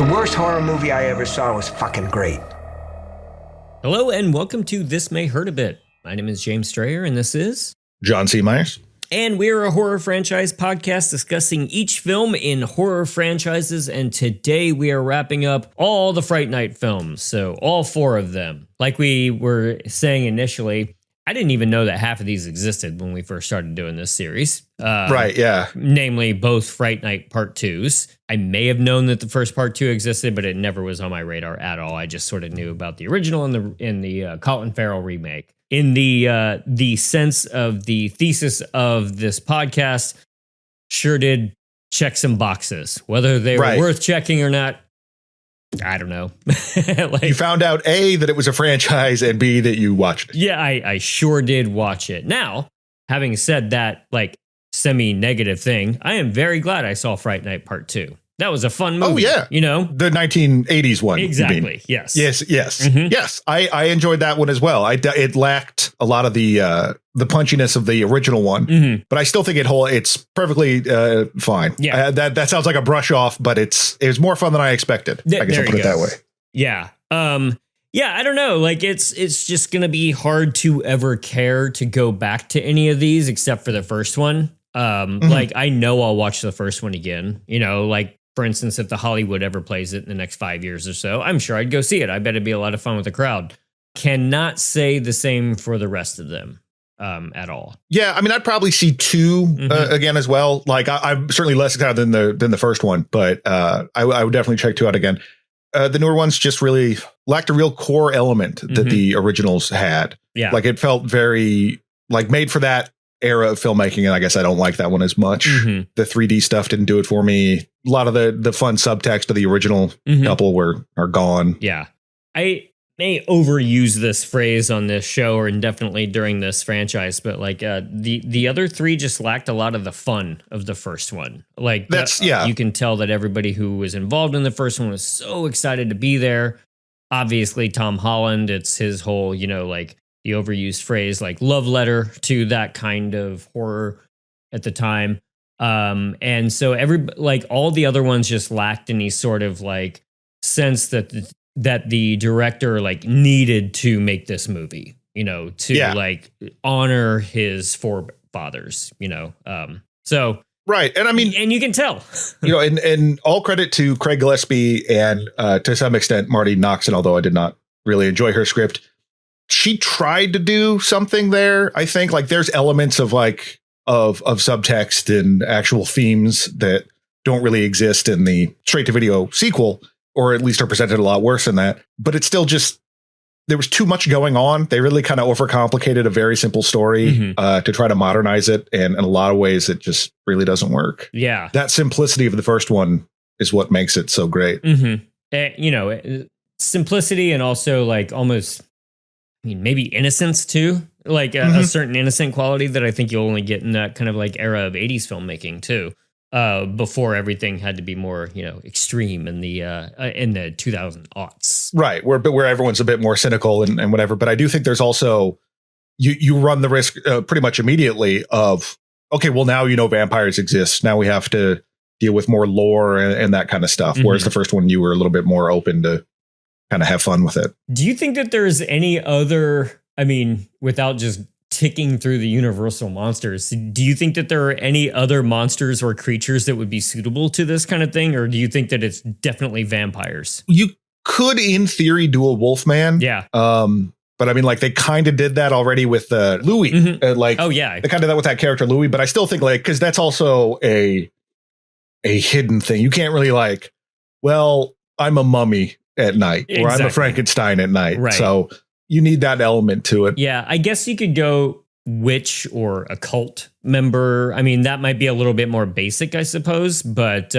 The worst horror movie I ever saw was fucking great. Hello and welcome to This May Hurt a Bit. My name is James Strayer and this is John C. Myers. And we're a horror franchise podcast discussing each film in horror franchises, and today we are wrapping up all the Fright Night films, so all 4 of them. Like we were saying initially, I didn't even know that half of these existed when we first started doing this series. Right, yeah. Namely, both Fright Night Part 2s. I may have known that the first Part 2 existed, but it never was on my radar at all. I just sort of knew about the original and the Colin Farrell remake. In the sense of the thesis of this podcast, sure did check some boxes. Whether they were worth checking or not, I don't know. You found out A, that it was a franchise, and B, that you watched it. Yeah, I sure did watch it. Now, having said that, like, semi-negative thing, I am very glad I saw Fright Night Part 2. That was a fun movie. Oh, yeah. You know? The 1980s one. Exactly, yes. Yes. Mm-hmm. Yes, I enjoyed that one as well. It lacked a lot of the punchiness of the original one, but I still think it's perfectly fine. Yeah. That sounds like a brush off, but it was more fun than I expected. I guess I'll put it that way. Yeah. Yeah, I don't know. Like, it's just going to be hard to ever care to go back to any of these except for the first one. Like, I know I'll watch the first one again, you know, like, for instance, if the Hollywood ever plays it in the next 5 years or so, I'm sure I'd go see it. I bet it'd be a lot of fun with the crowd. Cannot say the same for the rest of them at all. Yeah, I mean, I'd probably see 2 again as well. Like, I'm certainly less excited than the first one, but I would definitely check 2 out again. The newer ones just really lacked a real core element that the originals had. Yeah, like it felt very like made for that era of filmmaking, and I guess I don't like that one as much. The 3D stuff didn't do it for me. A lot of the fun subtext of the original couple are gone. Yeah, I may overuse this phrase on this show or indefinitely during this franchise, but like the other 3 just lacked a lot of the fun of the first one. Like you can tell that everybody who was involved in the first one was so excited to be there. Obviously, Tom Holland, it's his whole, you know, like the overused phrase, like love letter to that kind of horror at the time. And so like all the other ones just lacked any sort of like sense that the director like needed to make this movie, you know, to like honor his forefathers, you know? So. Right. And I mean, and you can tell, you know, and all credit to Craig Gillespie and to some extent, Marty Noxon, although I did not really enjoy her script. She tried to do something there. I think like there's elements of like of subtext and actual themes that don't really exist in the straight to video sequel, or at least are presented a lot worse than that. But it's still just there was too much going on. They really kind of overcomplicated a very simple story to try to modernize it. And in a lot of ways, it just really doesn't work. Yeah. That simplicity of the first one is what makes it so great. You know, simplicity and also like almost, I mean, maybe innocence too, like a certain innocent quality that I think you'll only get in that kind of like era of 80s filmmaking too, before everything had to be more, you know, extreme in the 2000s. Right. Where everyone's a bit more cynical and whatever. But I do think there's also, you run the risk pretty much immediately of, okay, well, now, you know, vampires exist. Now we have to deal with more lore and that kind of stuff. Whereas the first one, you were a little bit more open to kind of have fun with it. Do you think that there's any other, I mean, without just ticking through the universal monsters, do you think that there are any other monsters or creatures that would be suitable to this kind of thing? Or do you think that it's definitely vampires? You could, in theory, do a Wolfman. Yeah. But I mean, like they kind of did that already with Louis. Like, oh, yeah. They kind of did that with that character, Louis. But I still think like, because that's also a hidden thing. You can't really like, well, I'm a mummy at night, or I'm a Frankenstein at night. Right. So you need that element to it. Yeah, I guess you could go witch or a cult member. I mean, that might be a little bit more basic, I suppose, but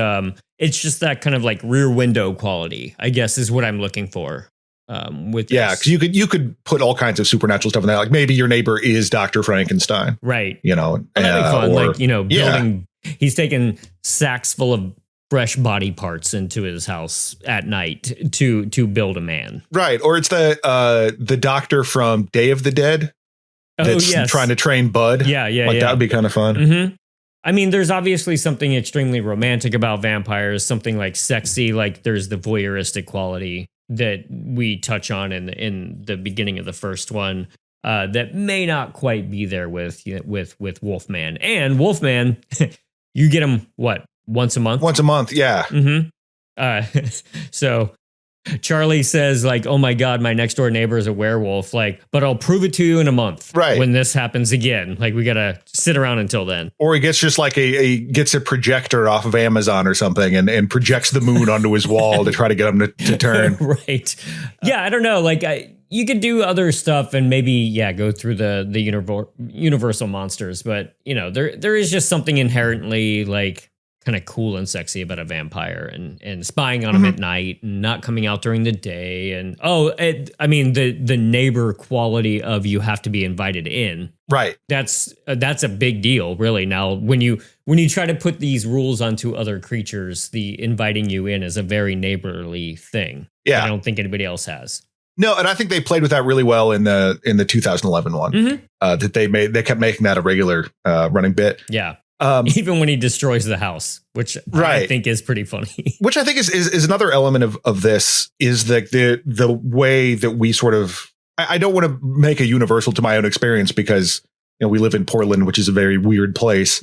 it's just that kind of like rear window quality, I guess, is what I'm looking for. Because you could put all kinds of supernatural stuff in there. Like maybe your neighbor is Dr. Frankenstein. Right. You know, that'd be fun. Like, you know, building. He's taking sacks full of fresh body parts into his house at night to build a man. Right. Or it's the doctor from Day of the Dead that's trying to train Bud. Yeah. That would be kind of fun. I mean, there's obviously something extremely romantic about vampires, something like sexy, like there's the voyeuristic quality that we touch on in the beginning of the first one. That may not quite be there with Wolfman. And Wolfman, you get him what, once a month? Once a month, yeah. So Charlie says like, "Oh my God, my next door neighbor is a werewolf." Like, but I'll prove it to you in a month. Right. When this happens again, like we gotta sit around until then. Or he gets just like gets a projector off of Amazon or something and projects the moon onto his wall to try to get him to turn. Right. Yeah, I don't know. Like you could do other stuff and maybe, go through the universal monsters, but there is just something inherently like kind of cool and sexy about a vampire and spying on him at night and not coming out during the day. And the neighbor quality of you have to be invited in. Right. That's a big deal, really. Now, when you try to put these rules onto other creatures, the inviting you in is a very neighborly thing. Yeah. I don't think anybody else has. No, and I think they played with that really well in the 2011 one. That they kept making that a regular running bit. Yeah. Even when he destroys the house, which I think is pretty funny. Which I think is another element of this is the way that we sort of, I don't want to make a universal to my own experience because we live in Portland, which is a very weird place.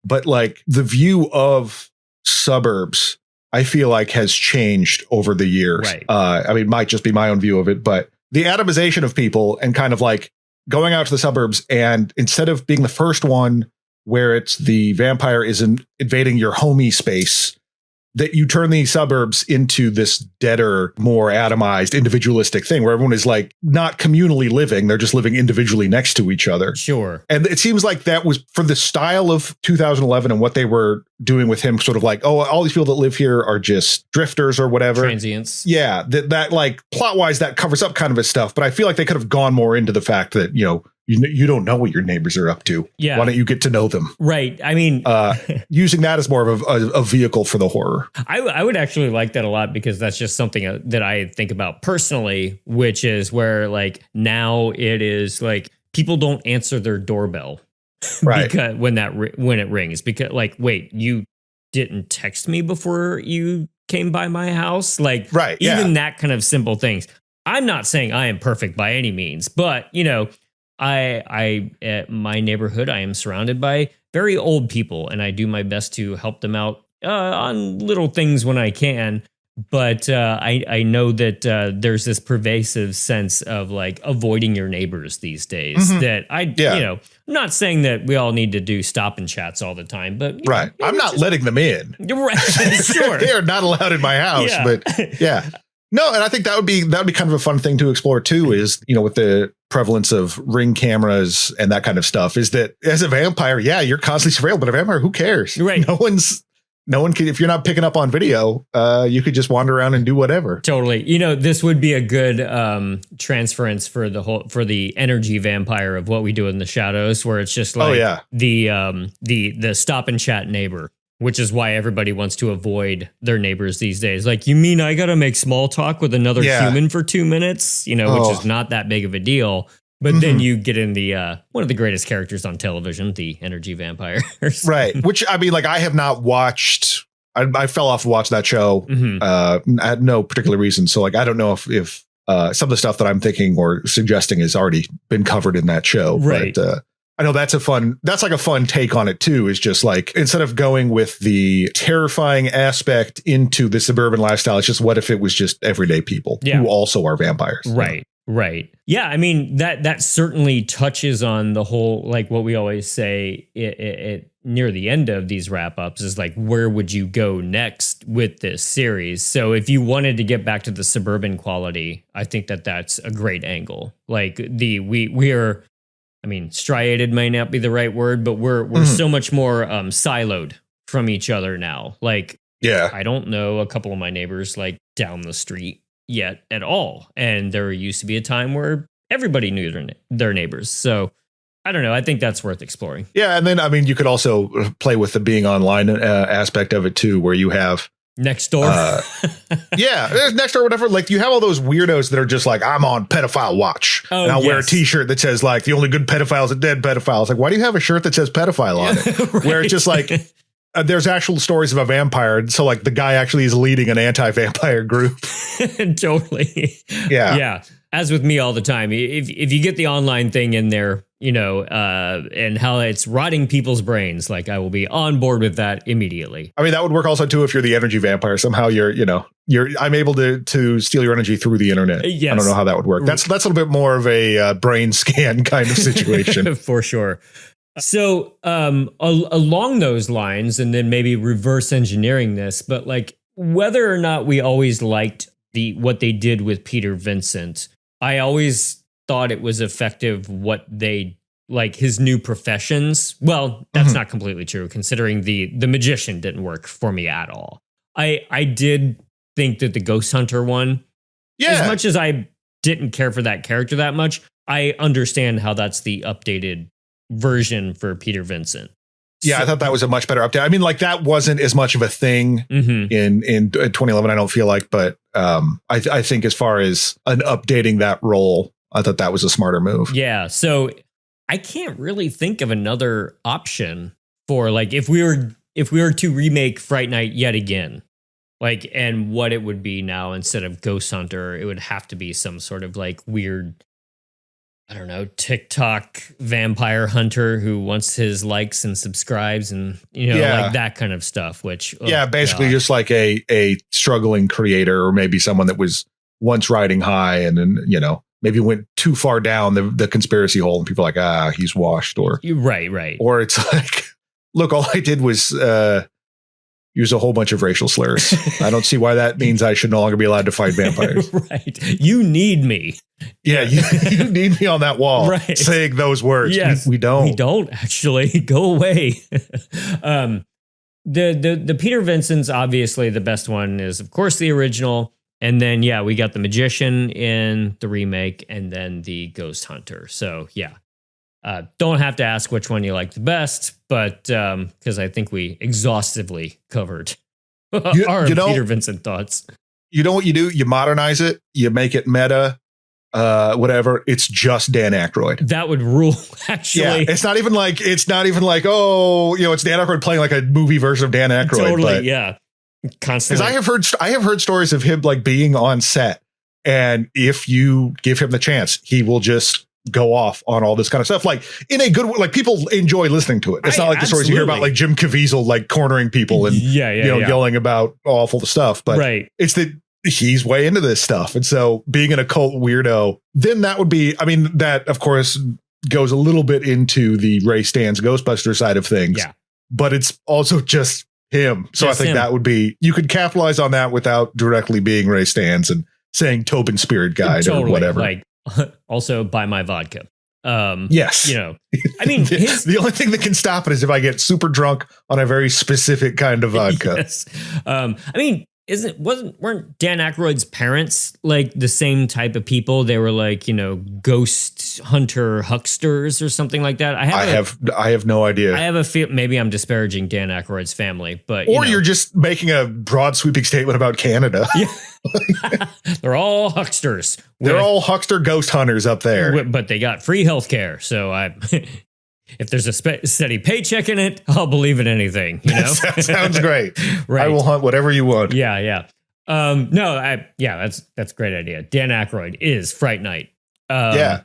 But like the view of suburbs, I feel like has changed over the years. Right. It might just be my own view of it, but the atomization of people and kind of like going out to the suburbs and instead of being the first one where it's the vampire is invading your homey space, that you turn the suburbs into this deader, more atomized, individualistic thing where everyone is like not communally living. They're just living individually next to each other. Sure. And it seems like that was for the style of 2011 and what they were doing with him, sort of like, oh, all these people that live here are just drifters or whatever. Transients. Yeah. That like plot wise, that covers up kind of his stuff. But I feel like they could have gone more into the fact that, you don't know what your neighbors are up to. Yeah. Why don't you get to know them? Right. I mean, using that as more of a vehicle for the horror. I would actually like that a lot because that's just something that I think about personally, which is where like now it is like people don't answer their doorbell. Right. Because when it rings, because like, wait, you didn't text me before you came by my house? Like, right. Even that kind of simple things. I'm not saying I am perfect by any means, but I at my neighborhood, I am surrounded by very old people, and I do my best to help them out on little things when I can. But I know that there's this pervasive sense of like avoiding your neighbors these days. That I'm not saying that we all need to do stop and chats all the time, but right, I'm not letting them in. Right, sure, they are not allowed in my house. Yeah. But yeah. No, and I think that would be kind of a fun thing to explore too, is, with the prevalence of Ring cameras and that kind of stuff, is that as a vampire, you're constantly surveilled, but a vampire, who cares? Right. No one can, if you're not picking up on video, you could just wander around and do whatever. Totally. This would be a good transference for the energy vampire of What We Do in the Shadows, where it's just like the stop and chat neighbor. Which is why everybody wants to avoid their neighbors these days. Like, you mean I got to make small talk with another human for 2 minutes? Which is not that big of a deal. But then you get in the one of the greatest characters on television, the energy vampires. Right. Which, I have not watched. I fell off watching that show. I had no particular reason. So, I don't know if some of the stuff that I'm thinking or suggesting has already been covered in that show. Right. But, I know that's a fun take on it too, is just like, instead of going with the terrifying aspect into the suburban lifestyle, it's just, what if it was just everyday people who also are vampires? Right. Right. Yeah. I mean, that certainly touches on the whole, like what we always say it near the end of these wrap ups is like, where would you go next with this series? So if you wanted to get back to the suburban quality, I think that's a great angle. Like we are, striated may not be the right word, but we're so much more siloed from each other now. Like, I don't know a couple of my neighbors like down the street yet at all. And there used to be a time where everybody knew their neighbors. So I don't know. I think that's worth exploring. Yeah. And then, you could also play with the being online aspect of it too, where you have Next door. Yeah, next door, whatever. Like you have all those weirdos that are just like, I'm on pedophile watch. Oh, and I'll wear a t-shirt that says like the only good pedophiles are dead pedophiles. Like, why do you have a shirt that says pedophile on it? Right. Where it's just like, there's actual stories of a vampire. So like the guy actually is leading an anti-vampire group. Totally. Yeah. Yeah. As with me all the time, if you get the online thing in there, you know, and how it's rotting people's brains, like I will be on board with that immediately. I mean, that would work also too if you're the energy vampire. Somehow I'm able to steal your energy through the internet. Yes. I don't know how that would work. That's a little bit more of a brain scan kind of situation. For sure. So along those lines, and then maybe reverse engineering this, but like whether or not we always liked what they did with Peter Vincent, I always thought it was effective what they like his new professions. Well, that's not completely true, considering the magician didn't work for me at all. I did think that the Ghost Hunter one, as much as I didn't care for that character that much, I understand how that's the updated version for Peter Vincent. Yeah, I thought that was a much better update. I mean, like that wasn't as much of a thing in 2011, I don't feel like, but I think as far as updating that role, I thought that was a smarter move. Yeah, so I can't really think of another option for like if we were to remake Fright Night yet again, like, and what it would be now instead of Ghost Hunter, it would have to be some sort of like weird, I don't know, TikTok vampire hunter who wants his likes and subscribes and, like that kind of stuff, which. Basically just like a struggling creator or maybe someone that was once riding high and then, maybe went too far down the conspiracy hole and people are like, he's washed or. Right. Or it's like, look, all I did was use a whole bunch of racial slurs. I don't see why that means I should no longer be allowed to fight vampires. Right. You need me. Yeah, you need me on that wall saying those words. Yes, we don't. We don't actually. Go away. The Peter Vincent's obviously the best one is, of course, the original. And then, we got the Magician in the remake and then the Ghost Hunter. So, don't have to ask which one you like the best, but because I think we exhaustively covered our Peter Vincent thoughts. You know what you do? You modernize it. You make it meta. Whatever. It's just Dan Aykroyd. That would rule. Actually, yeah. It's not even like it's Dan Aykroyd playing like a movie version of Dan Aykroyd. Totally. Yeah. Constantly. Because I have heard stories of him like being on set, and if you give him the chance, he will just go off on all this kind of stuff. Like in a good way, like people enjoy listening to it. It's not like the stories you hear about like Jim Caviezel like cornering people and yelling about awful stuff. But it's that he's way into this stuff. And so being an occult weirdo, then that would be, I mean, that of course goes a little bit into the Ray Stantz Ghostbuster side of things. Yeah. But it's also just him. So I think that would be, you could capitalize on that without directly being Ray Stantz and saying Tobin Spirit Guide or whatever. Like also buy my vodka. Yes. I mean, the only thing that can stop it is if I get super drunk on a very specific kind of vodka. Yes. I mean, weren't Dan Aykroyd's parents like the same type of people? They were like, ghost hunter hucksters or something like that. I have no idea. I have a feel maybe I'm disparaging Dan Aykroyd's family, but you're just making a broad sweeping statement about Canada. Yeah. They're all hucksters. They're all huckster ghost hunters up there, but they got free healthcare. So if there's a steady paycheck in it, I'll believe in anything. That sounds great. Right. I will hunt whatever you want. Yeah. That's a great idea. Dan Aykroyd is Fright Night. Yeah.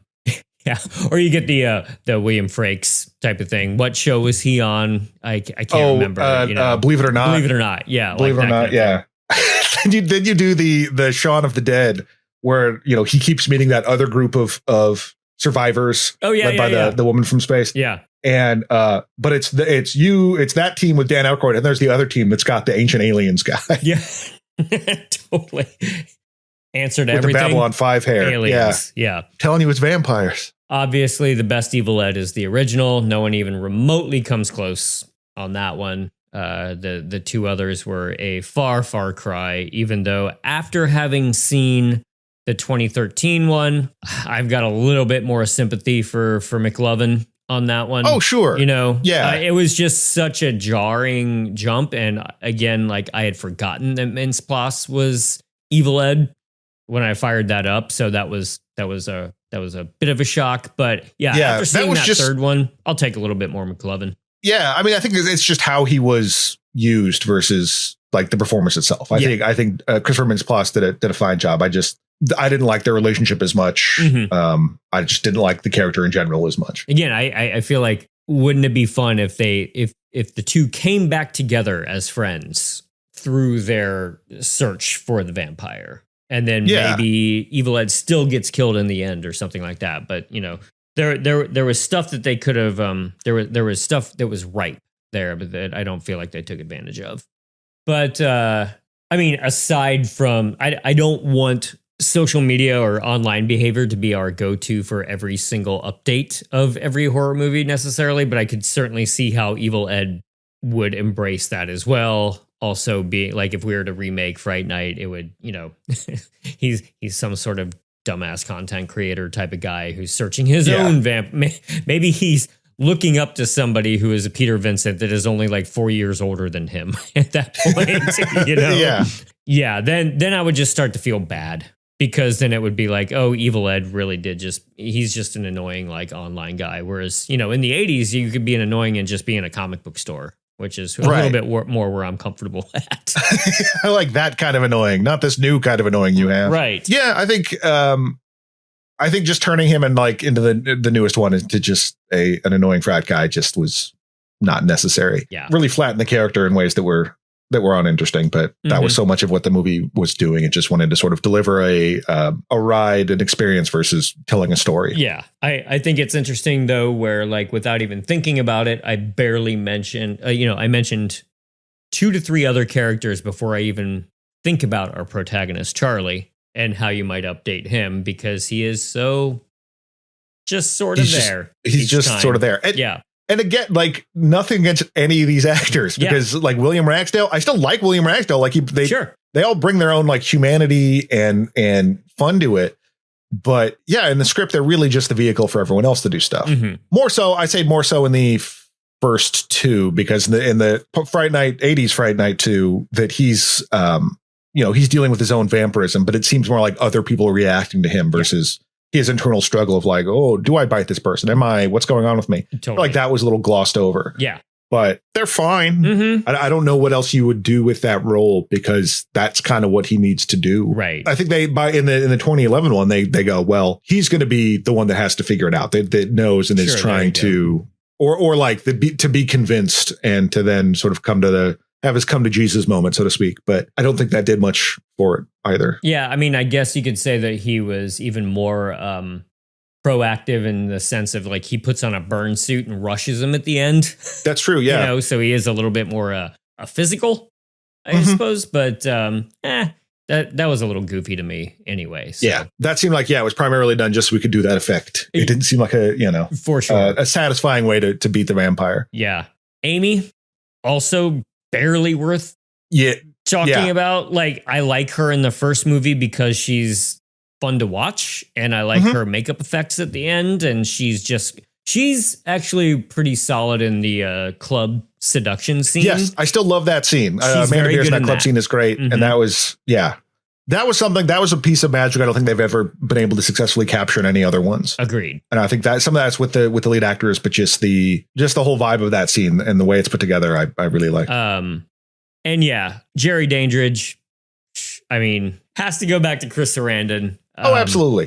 Or you get the William Frakes type of thing. What show was he on? I can't remember. Believe It or Not. Believe It or Not. Yeah. Believe It or Not. Yeah. Then you do the Shaun of the Dead, where he keeps meeting that other group of survivors. Led by the woman from space. Yeah. And but it's that team with Dan Aykroyd, and there's the other team that's got the Ancient Aliens guy. Yeah. Totally. Answered with everything. The Babylon 5 hair. Aliens. Yeah. Telling you it's vampires. Obviously, the best Evil Ed is the original. No one even remotely comes close on that one. The two others were a far cry, even though after having seen the 2013 one, I've got a little bit more sympathy for McLovin. on that one. Oh, sure. Yeah. It was just such a jarring jump. And again, like I had forgotten that Mintz-Plasse was Evil Ed when I fired that up. So that was a bit of a shock. But after seeing that third one, I'll take a little bit more McLovin. Yeah, I mean, I think it's just how he was used versus like the performance itself. I think Christopher Mintz-Plasse did a fine job. I didn't like their relationship as much. I just didn't like the character in general as much. Again, I feel like, wouldn't it be fun if if the two came back together as friends through their search for the vampire, and then maybe Evil Ed still gets killed in the end or something like that. But there was stuff that they could have. There was stuff that was ripe there, but that I don't feel like they took advantage of. But I mean, aside from, I don't want social media or online behavior to be our go-to for every single update of every horror movie necessarily, but I could certainly see how Evil Ed would embrace that as well. Also, being like, if we were to remake Fright Night, it would, he's some sort of dumbass content creator type of guy who's searching his own vamp. Maybe he's looking up to somebody who is a Peter Vincent that is only like 4 years older than him at that point. Yeah. Then I would just start to feel bad, because then it would be like, oh, Evil Ed really he's just an annoying like online guy. Whereas, in the 80s, you could be an annoying and just be in a comic book store, which is a little bit more where I'm comfortable at. I like that kind of annoying, not this new kind of annoying you have. Right. Yeah, I think just turning him into the newest one into just an annoying frat guy just was not necessary. Yeah. Really flattened the character in ways that were uninteresting, but that was so much of what the movie was doing. It just wanted to sort of deliver a ride, an experience versus telling a story. Yeah. I think it's interesting though, where like, without even thinking about it, I barely mentioned, I mentioned 2 to 3 other characters before I even think about our protagonist, Charlie, and how you might update him, because he is so just sort of there. He's just sort of there. And again, like, nothing against any of these actors, because like William Ragsdale, I still like William Ragsdale. Like they all bring their own like humanity and fun to it. But in the script, they're really just the vehicle for everyone else to do stuff. More so, I say more so in the first 2, because in the Fright Night, 80s Fright Night 2, that he's, he's dealing with his own vampirism, but it seems more like other people are reacting to him versus his internal struggle of like, oh, do I bite this person? What's going on with me? Totally. Like that was a little glossed over. Yeah. But they're fine. I don't know what else you would do with that role, because that's kind of what he needs to do. Right. I think in the 2011 one, they go, well, he's going to be the one that has to figure it out, that knows and is trying to, or like to be convinced and to then sort of have his come to Jesus moment, so to speak. But I don't think that did much for it either. Yeah. I mean, I guess you could say that he was even more proactive in the sense of like, he puts on a burn suit and rushes him at the end. That's true. Yeah. So he is a little bit more a physical, I suppose. But that was a little goofy to me anyway. So. Yeah. That seemed like, it was primarily done just so we could do that effect. It didn't seem like for sure, a satisfying way to beat the vampire. Yeah. Amy, also barely worth talking about. Like, I like her in the first movie because she's fun to watch, and I like her makeup effects at the end, and she's actually pretty solid in the club seduction scene. Yes, I still love that scene. Amanda Beers in that club scene is great, and that was something, that was a piece of magic I don't think they've ever been able to successfully capture in any other ones. Agreed. And I think that some of that's with the lead actors, but just the whole vibe of that scene and the way it's put together, I really like. And Jerry Dandridge, I mean, has to go back to Chris Sarandon. Absolutely.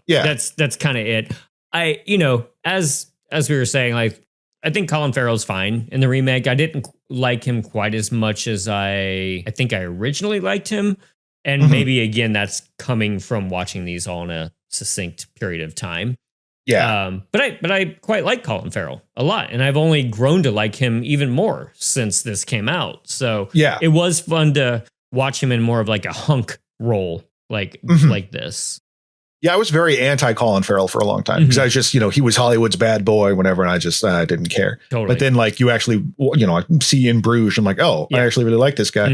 That's kind of it. As we were saying, like, I think Colin Farrell's fine in the remake. I didn't like him quite as much as I think I originally liked him. And maybe, again, that's coming from watching these all in a succinct period of time. Yeah. But I quite like Colin Farrell a lot. And I've only grown to like him even more since this came out. So it was fun to watch him in more of like a hunk role like this. Yeah, I was very anti Colin Farrell for a long time, because I was just, he was Hollywood's bad boy, whatever. And I just didn't care. Totally. But then like you actually, I see In Bruges, I'm like, I actually really like this guy.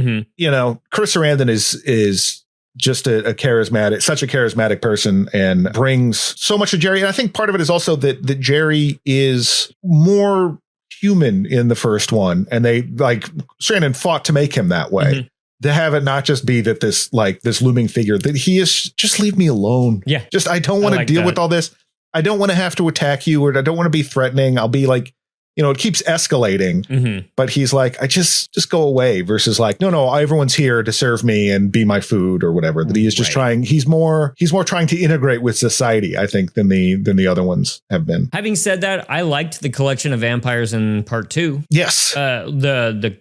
Chris Sarandon is just a charismatic, such a charismatic person, and brings so much to Jerry. And I think part of it is also that Jerry is more human in the first one, and they like Strandon fought to make him that way. Mm-hmm. To have it not just be that this looming figure that he is, just leave me alone. Yeah. Just, I don't want to deal with all this. I don't want to have to attack you, or I don't want to be threatening. I'll be like, it keeps escalating, but he's like, I just go away, versus like, no, everyone's here to serve me and be my food or whatever. That he is just trying. He's more trying to integrate with society, I think, than the other ones have been. Having said that, I liked the collection of vampires in part 2. Yes. The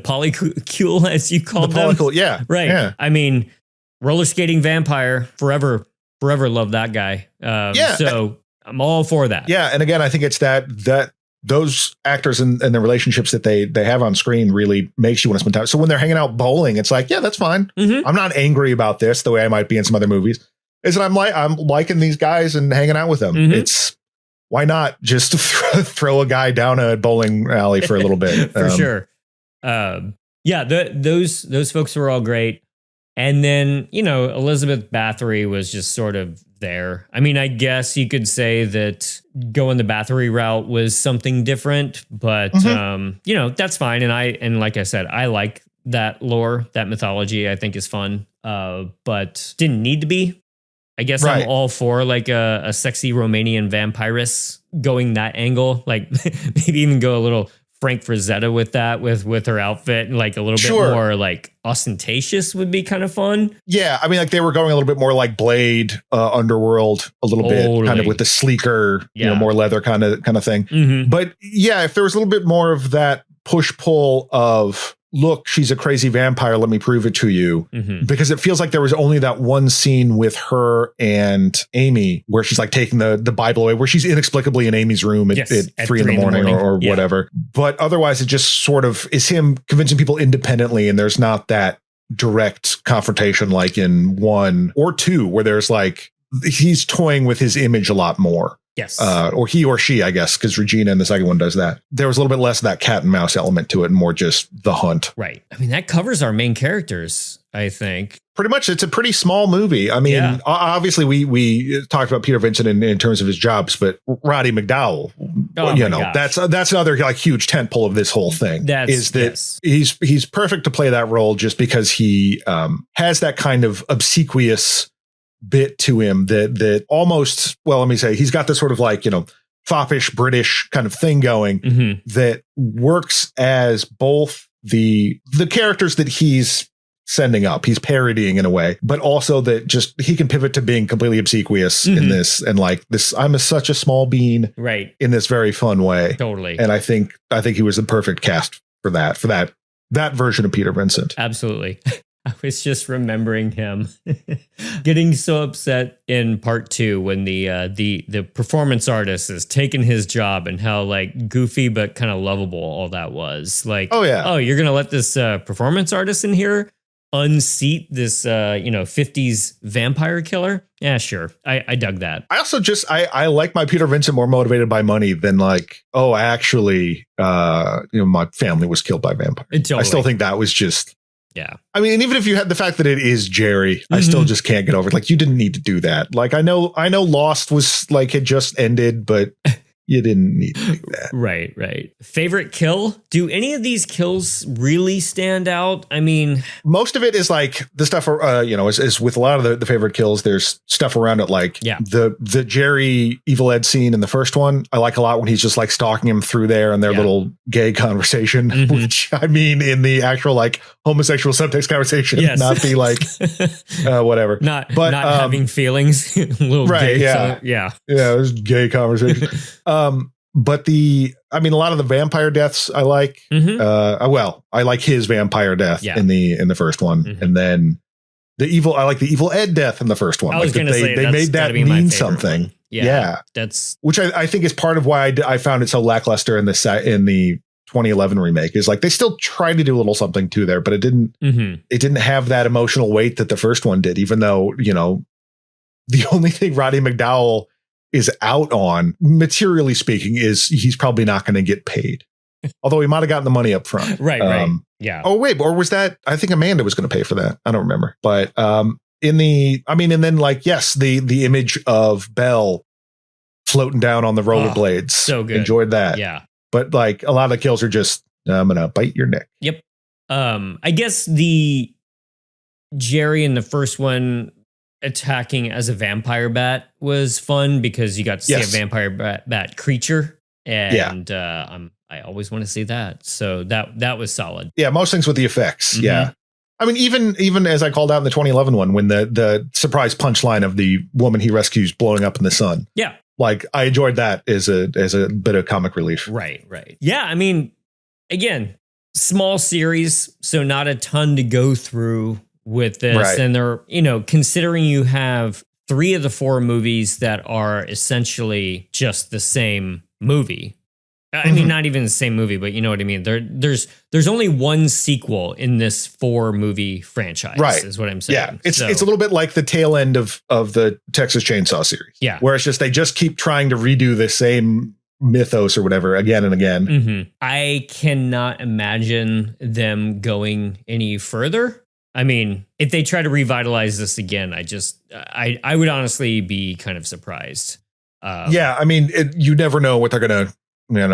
polycule, as you called them. Yeah. Right. Yeah. I mean, roller skating vampire, forever love that guy. So I'm all for that. Yeah. And again, I think it's that those actors and the relationships that they have on screen really makes you want to spend time. So when they're hanging out bowling, it's like, yeah, that's fine. Mm-hmm. I'm not angry about this the way I might be in some other movies. Is that I'm liking these guys and hanging out with them. Mm-hmm. It's, why not just throw a guy down a bowling alley for a little bit? For sure. Those folks were all great. And then, Elizabeth Bathory was just sort of there. I mean, I guess you could say that going the Bathory route was something different, but that's fine. And like I said, I like that lore, that mythology, I think is fun. But didn't need to be. I guess I'm all for like a sexy Romanian vampiress going that angle, like maybe even go a little Frank Frazetta with that, with her outfit, and like a little bit more like ostentatious would be kind of fun. Yeah, I mean, like they were going a little bit more like Blade, Underworld, a little bit kind of with the sleeker, more leather kind of thing. Mm-hmm. But yeah, if there was a little bit more of that push pull of, look, she's a crazy vampire, let me prove it to you. Mm-hmm. Because it feels like there was only that one scene with her and Amy where she's like taking the Bible away, where she's inexplicably in Amy's room at 3 in the morning or whatever. But otherwise, it just sort of is him convincing people independently, and there's not that direct confrontation like in 1 or 2, where there's like, he's toying with his image a lot more. Yes. Or he or she, I guess, because Regina in the second one does that. There was a little bit less of that cat and mouse element to it, and more just the hunt. Right. I mean, that covers our main characters, I think. Pretty much. It's a pretty small movie. I mean, obviously we talked about Peter Vincent in terms of his jobs, but Roddy McDowall, that's another like huge tentpole of this whole thing. He's perfect to play that role, just because he has that kind of obsequious bit to him that almost, well, let me say, he's got this sort of like, foppish British kind of thing going that works as both the characters that he's sending up, he's parodying in a way, but also that just he can pivot to being completely obsequious in this, and like this, I'm such a small bean, right, in this very fun way. Totally. And I think he was the perfect cast for that version of Peter Vincent. Absolutely. I was just remembering him getting so upset in part 2 when the performance artist is taking his job, and how like goofy but kind of lovable all that was. Like, oh, you're gonna let this performance artist in here unseat this 50s vampire killer? Yeah, sure. I dug that. I also just I like my Peter Vincent more motivated by money than like, oh, actually, my family was killed by vampires. Totally. I still think that was just. Yeah. I mean, and even if you had the fact that it is Jerry, I still just can't get over it. Like, you didn't need to do that. Like, I know Lost was like, had just ended, but you didn't need to do that. Right. Favorite kill? Do any of these kills really stand out? I mean, most of it is like the stuff, is with a lot of the favorite kills. There's stuff around it, like the Jerry Evil Ed scene in the first one. I like a lot when he's just like stalking him through there and their little gay conversation, which I mean, in the actual like homosexual subtext conversation, not be like whatever, not having feelings, little gay, it was gay conversation. But a lot of the vampire deaths I like. I like his vampire death in the first one, and then I like the Evil Ed death in the first one. I was going to say they made that mean something. One. Yeah, that's which I think is part of why I found it so lackluster in the 2011 remake. Is like they still tried to do a little something to there, but it didn't. It didn't have that emotional weight that the first one did. Even though the only thing Roddy McDowall is out on, materially speaking, is he's probably not going to get paid. Although he might have gotten the money up front. Right. Yeah. Oh, wait. Or was that, I think Amanda was going to pay for that. I don't remember. But and then like, yes, the image of Belle floating down on the rollerblades. So good. Enjoyed that. Yeah. But like a lot of the kills are just, I'm going to bite your neck. Yep. I guess the Jerry in the first one attacking as a vampire bat was fun because you got to see a vampire bat creature. And I always want to see that. So that was solid. Yeah, most things with the effects. Mm-hmm. Yeah. I mean, even as I called out in the 2011 one, when the surprise punchline of the woman he rescues blowing up in the sun. Yeah. Like I enjoyed that as a bit of comic relief. Right. Yeah. I mean, again, small series, so not a ton to go through with this. Right. And they're, considering you have 3 of the 4 movies that are essentially just the same movie. I mean, not even the same movie, but you know what I mean? There's only one sequel in this 4 movie franchise, right? Is what I'm saying. Yeah, it's a little bit like the tail end of the Texas Chainsaw series. Yeah. Where it's just, they just keep trying to redo the same mythos or whatever again and again. Mm-hmm. I cannot imagine them going any further. I mean, if they try to revitalize this again, I would honestly be kind of surprised. Yeah, I mean, you never know what they're going to,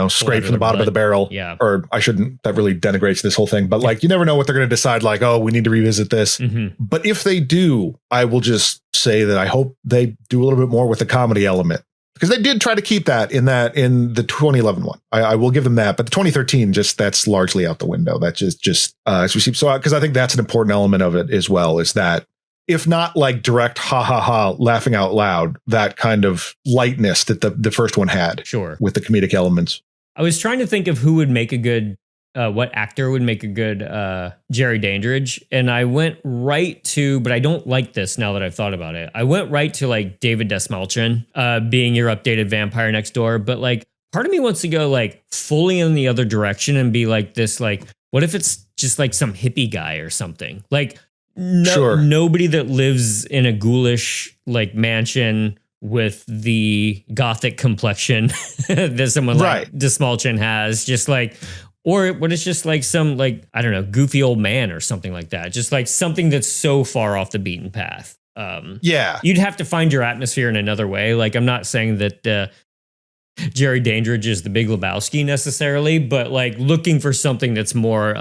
scrape from the bottom of the barrel. Yeah. Or I shouldn't, that really denigrates this whole thing. But like, you never know what they're going to decide. Like, oh, we need to revisit this. Mm-hmm. But if they do, I will just say that I hope they do a little bit more with the comedy element. Because they did try to keep that in the 2011 one. I will give them that. But the 2013, that's largely out the window. That's just as we see. So, because I think that's an important element of it as well, is that if not like direct ha ha ha laughing out loud, that kind of lightness that the first one had. Sure. With the comedic elements. I was trying to think of who would make a good, what actor would make a good Jerry Dandridge. And I went right to, but I don't like this now that I've thought about it. I went right to like David Desmalchin being your updated vampire next door. But like part of me wants to go like fully in the other direction and be like this, like, what if it's just like some hippie guy or something? Like, nobody that lives in a ghoulish like mansion with the gothic complexion that someone like Desmalchin has, just like, or what it's just like some like, I don't know, goofy old man or something like that. Just like something that's so far off the beaten path. You'd have to find your atmosphere in another way. Like, I'm not saying that Jerry Dandridge is the Big Lebowski necessarily, but like looking for something that's more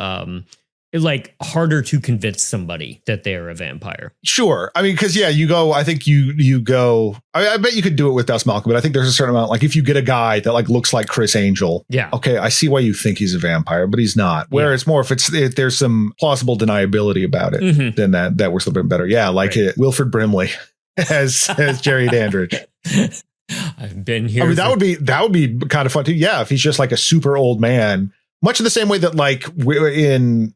like harder to convince somebody that they are a vampire. Sure. I mean, because I think you go, I bet you could do it with Dust Malcolm, but I think there's a certain amount, like if you get a guy that like looks like Chris Angel. Yeah. Okay. I see why you think he's a vampire, but he's not. Where it's more, if there's some plausible deniability about it, then that works a little bit better. Yeah. Like Wilford Brimley as Jerry Dandridge. I've been here. I mean, that would be kind of fun too. Yeah. If he's just like a super old man, much of the same way that like we're in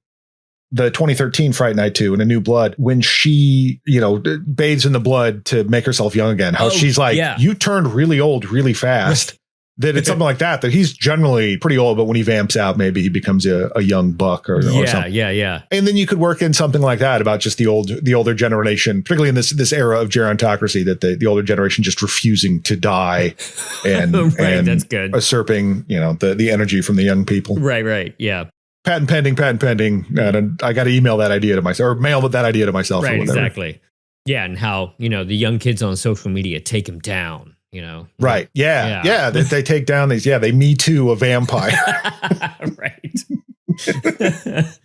the 2013 Fright Night 2 in A New Blood, when she, bathes in the blood to make herself young again, how she's like, you turned really old really fast. That it's something like that he's generally pretty old, but when he vamps out, maybe he becomes a young buck or something. Yeah. And then you could work in something like that about just the older generation, particularly in this era of gerontocracy, that the older generation just refusing to die and, and that's good. Usurping, the energy from the young people. Right. Yeah. Patent pending. And I got to email that idea to myself or mail that idea to myself. Right, or whatever. exactly. Yeah. And how, the young kids on social media take him down, Right. Yeah. They take down these. Yeah. They Me Too a vampire. Right.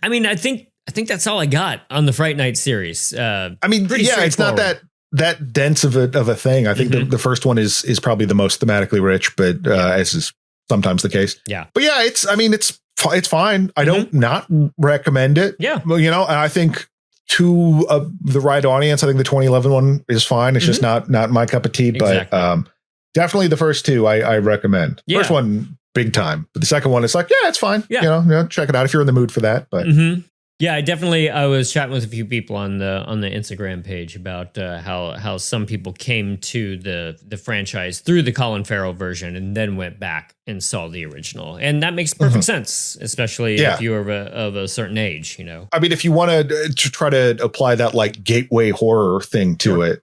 I mean, I think that's all I got on the Fright Night series. It's not that dense of a thing. I think the first one is probably the most thematically rich, but as is sometimes the case. Yeah. But yeah, it's fine. I don't not recommend it. Yeah. Well, and I think to the right audience, I think the 2011 one is fine. It's just not my cup of tea, but definitely the first 2 I recommend. Yeah. First one, big time. But the second one, it's like, yeah, it's fine. Yeah. Check it out if you're in the mood for that. But yeah, I was chatting with a few people on the Instagram page about how some people came to the franchise through the Colin Farrell version and then went back and saw the original. And that makes perfect sense, especially if you are of a certain age, I mean, if you want to try to apply that like gateway horror thing to it,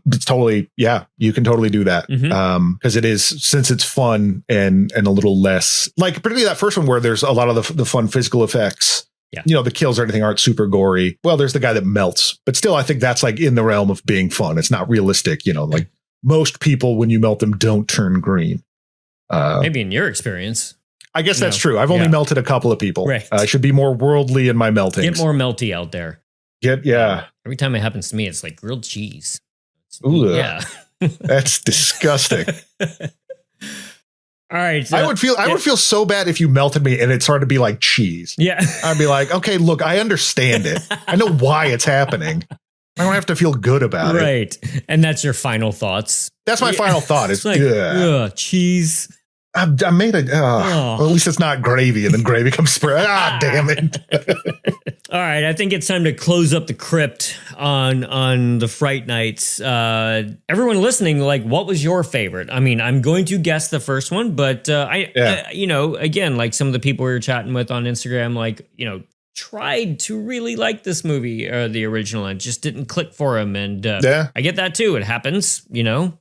it's totally, you can totally do that. Because it is, since it's fun and a little less like, particularly that first one where there's a lot of the fun physical effects. The kills or anything aren't super gory. Well, there's the guy that melts, but still, I think that's like in the realm of being fun. It's not realistic. Like most people, when you melt them, don't turn green. Maybe in your experience. I guess that's true. I've only melted a couple of people. Right. I should be more worldly in my melting. Get more melty out there. Every time it happens to me, it's like grilled cheese. Ooh, yeah. That's disgusting. All right. I would feel so bad if you melted me and it started to be like cheese. Yeah. I'd be like, okay, look, I understand it. I know why it's happening. I don't have to feel good about it. Right. And that's your final thoughts. That's my final thought. It's like, cheese. I made it. Well, at least it's not gravy, and then gravy comes spread. Damn it. All right. I think it's time to close up the crypt on the Fright Nights. Everyone listening, like, what was your favorite? I mean, I'm going to guess the first one, but again, like some of the people we were chatting with on Instagram, like, tried to really like this movie, the original, and just didn't click for him. And I get that too. It happens.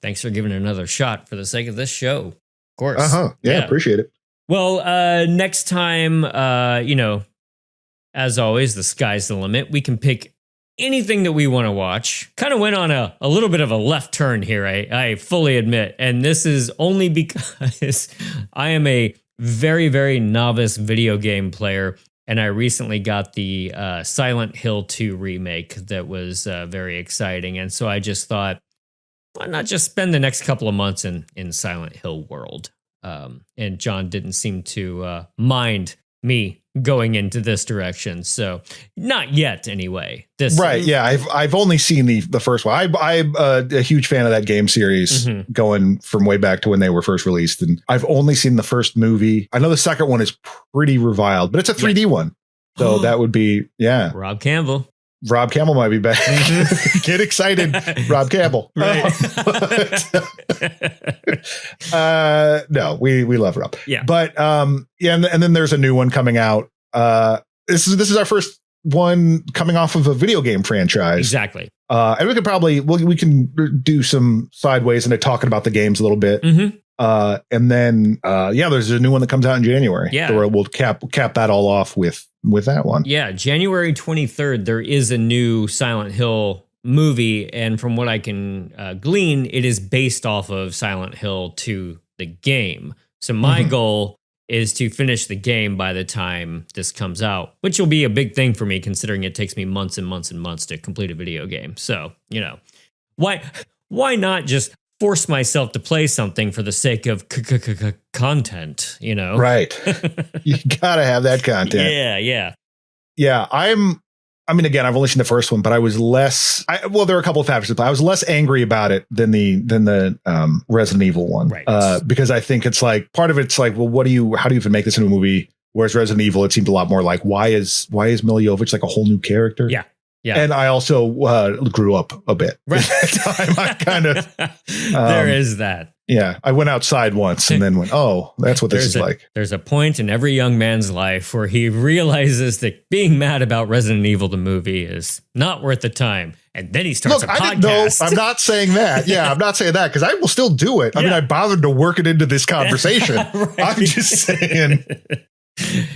Thanks for giving it another shot for the sake of this show. Of course. Yeah, appreciate it. Well, next time, as always, the sky's the limit. We can pick anything that we want to watch. Kind of went on a little bit of a left turn here, I fully admit. And this is only because I am a very, very novice video game player. And I recently got the Silent Hill 2 remake that was very exciting. And so I just thought, why not just spend the next couple of months in Silent Hill world? And John didn't seem to mind me going into this direction. So not yet, anyway. I've only seen the first one. I'm a huge fan of that game series, going from way back to when they were first released. And I've only seen the first movie. I know the second one is pretty reviled, but it's a 3D one. So that would be, Rob Campbell. Rob Campbell might be back. Get excited, Rob Campbell. Right. No, we love Rob. Yeah. But and then there's a new one coming out. This is our first one coming off of a video game franchise. Exactly. And we could probably we can do some sideways into talking about the games a little bit. And then there's a new one that comes out in January. Yeah. So we'll cap that all off with that one. Yeah, January 23rd, there is a new Silent Hill movie. And from what I can glean, it is based off of Silent Hill 2, the game. So my goal is to finish the game by the time this comes out, which will be a big thing for me, considering it takes me months and months and months to complete a video game. So, why not just force myself to play something for the sake of content, Right. You gotta have that content. Yeah. Again, I've only seen the first one, but I was less, there are a couple of factors, but I was less angry about it than the Resident Evil one. Right. Because I think it's like, part of it's like, well, how do you even make this into a movie? Whereas Resident Evil, it seemed a lot more like, why is Mila Jovovich like a whole new character? Yeah. Yeah. And I also grew up a bit. Right. At that time, I kind of there is that. Yeah, I went outside once and then went, oh, that's what this is like. There's a point in every young man's life where he realizes that being mad about Resident Evil the movie is not worth the time, and then he starts a podcast. I'm not saying that. Yeah, I'm not saying that, because I will still do it. I mean, I bothered to work it into this conversation. Right. I'm just saying.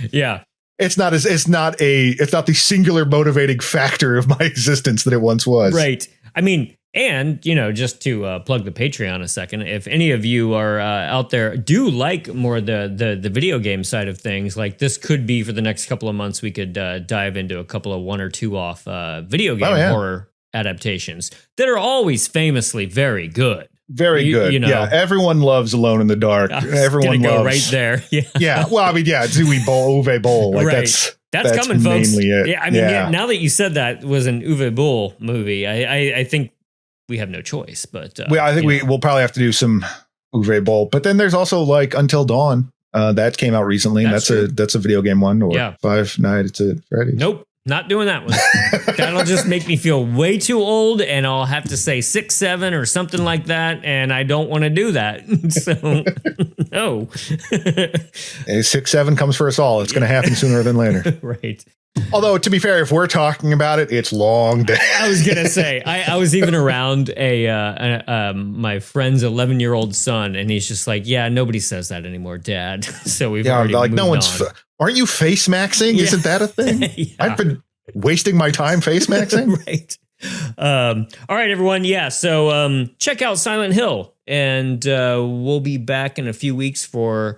Yeah. It's not the singular motivating factor of my existence that it once was. Right. I mean, and, just to plug the Patreon a second, if any of you are out there do like more the video game side of things, like this could be for the next couple of months, we could dive into a couple of 1 or 2 off video game horror adaptations that are always famously very good. Very good. Yeah, everyone loves Alone in the Dark. Everyone loves right there. Yeah. Yeah. Well, I mean, Uwe Boll. Like right. That's coming, folks. It. Yeah. I mean, now that you said that was an Uwe Boll movie, I think we have no choice. But I think we'll probably have to do some Uwe Boll. But then there's also like Until Dawn. That came out recently. That's a video game one. Or Five Nights at Freddy's. Nope. Not doing that one. That'll just make me feel way too old, and I'll have to say 6, 7 or something like that, and I don't want to do that. So, no. 6, 7 comes for us all. It's going to happen sooner than later. Right. Although, to be fair, if we're talking about it, it's long day. I was gonna say, I was even around my friend's 11-year-old son, and he's just like, "Yeah, nobody says that anymore, Dad." So we've already like moved no one's. on. Aren't you face maxing? Yeah. Isn't that a thing? Yeah. I've been wasting my time face maxing. Right. All right, everyone. Yeah. So check out Silent Hill, and we'll be back in a few weeks for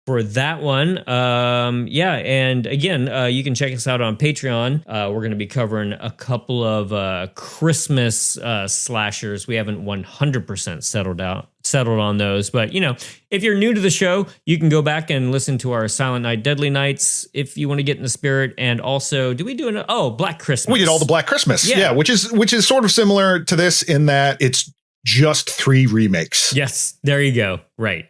that one. Yeah. And again, you can check us out on Patreon. We're going to be covering a couple of Christmas slashers. We haven't 100% settled on those, but if you're new to the show, you can go back and listen to our Silent Night, Deadly Nights if you want to get in the spirit. And also, do we do Black Christmas? We did all the Black Christmas. Yeah. Which is sort of similar to this in that it's just 3 remakes. Yes, there you go. Right.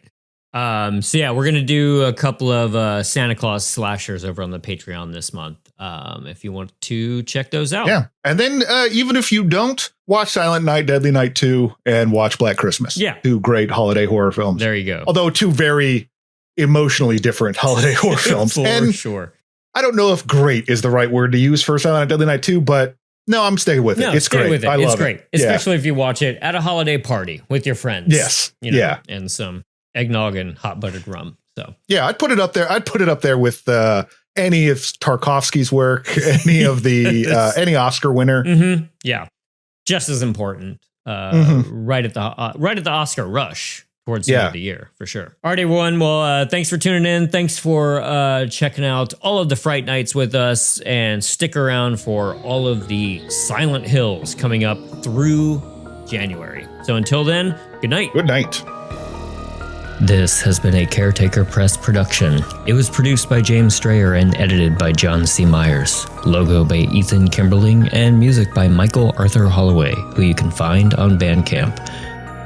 So yeah, we're gonna do a couple of Santa Claus slashers over on the Patreon this month. If you want to check those out. Yeah. And then even if you don't, watch Silent Night, Deadly Night 2 and watch Black Christmas. Yeah. 2 great holiday horror films. There you go. Although 2 very emotionally different holiday horror films. For sure. I don't know if great is the right word to use for Silent Night, Deadly Night 2, but no, I'm staying with it. It's stay great. with it. I love it's great. it. Especially if you watch it at a holiday party with your friends. Yes. Yeah. And some eggnog and hot buttered rum. So yeah, I'd put it up there. I'd put it up there with any of Tarkovsky's work, any of the any Oscar winner. Mm-hmm. Yeah, just as important. Right at the Oscar rush towards the end of the year for sure. All right, everyone. Well, thanks for tuning in. Thanks for checking out all of the Fright Nights with us, and stick around for all of the Silent Hills coming up through January. So until then, good night. Good night. This has been a Caretaker Press production. It was produced by James Strayer and edited by John C. Myers. Logo by Ethan Kimberling and music by Michael Arthur Holloway, who you can find on Bandcamp.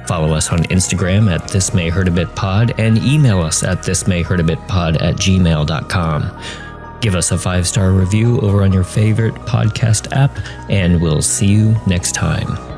Follow us on Instagram at thismayhurtabitpod and email us at thismayhurtabitpod@gmail.com. Give us a 5-star review over on your favorite podcast app, and we'll see you next time.